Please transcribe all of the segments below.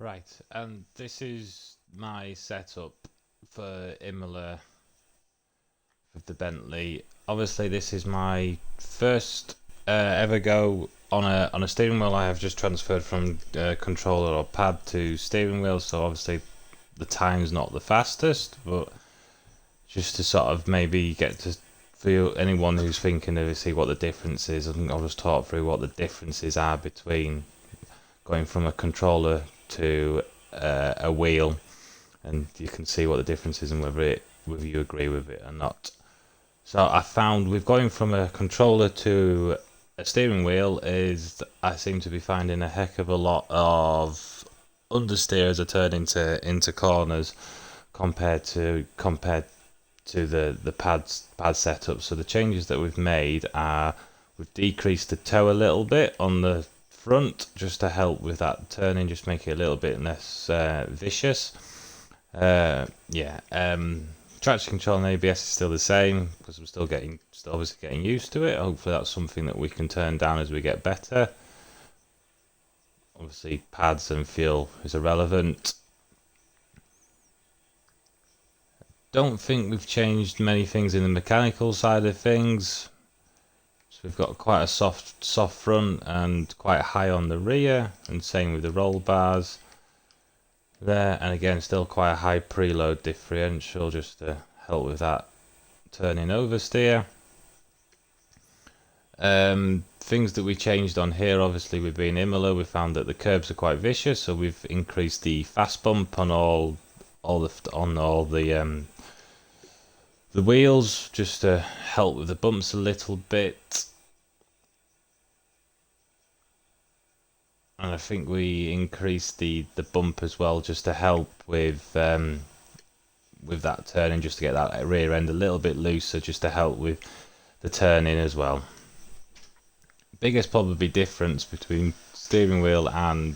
Right, and this is my setup for Imola with the Bentley. Obviously, this is my first ever go on a steering wheel. I have just transferred from controller or pad to steering wheel, so obviously the time's not the fastest, but just to sort of maybe get to feel anyone who's thinking of see what the difference is. I think I'll just talk through what the differences are between going from a controller to a wheel, and you can see what the difference is and whether you agree with it or not. So I found with going from a controller to a steering wheel is I seem to be finding a heck of a lot of understeer as I turn into corners compared to the pad setup. So the changes that we've made are we've decreased the toe a little bit on the front just to help with that turning, just make it a little bit less vicious. Traction control and ABS is still the same because we're still obviously getting used to it. Hopefully that's something that we can turn down as we get better. Obviously pads and fuel is irrelevant. Don't think we've changed many things in the mechanical side of things. So we've got quite a soft front and quite high on the rear, and same with the roll bars there, and again still quite a high preload differential just to help with that turning oversteer. Things that we changed on here, obviously with being Imola, we found that the curbs are quite vicious, so we've increased the fast bump on all the wheels just to help with the bumps a little bit. And I think we increased the bump as well just to help with that turning, just to get that rear end a little bit looser, just to help with the turning as well. Biggest probably difference between steering wheel and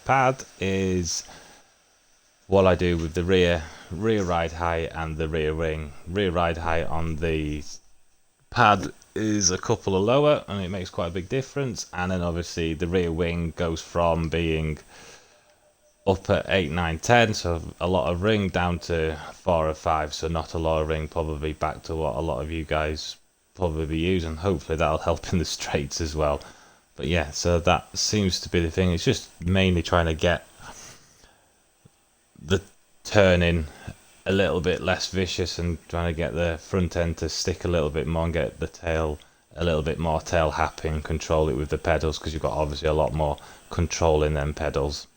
pad is what I do with the rear ride height and the rear wing. Rear ride height on the pad is a couple of lower, and it makes quite a big difference. And then obviously the rear wing goes from being up at 8, 9, 10, so a lot of ring, down to 4 or 5, so not a lot of ring, probably back to what a lot of you guys probably use, and hopefully that'll help in the straights as well. But yeah, so that seems to be the thing. It's just mainly trying to get the turning a little bit less vicious and trying to get the front end to stick a little bit more and get the tail a little bit more tail happy and control it with the pedals, because you've got obviously a lot more control in them pedals.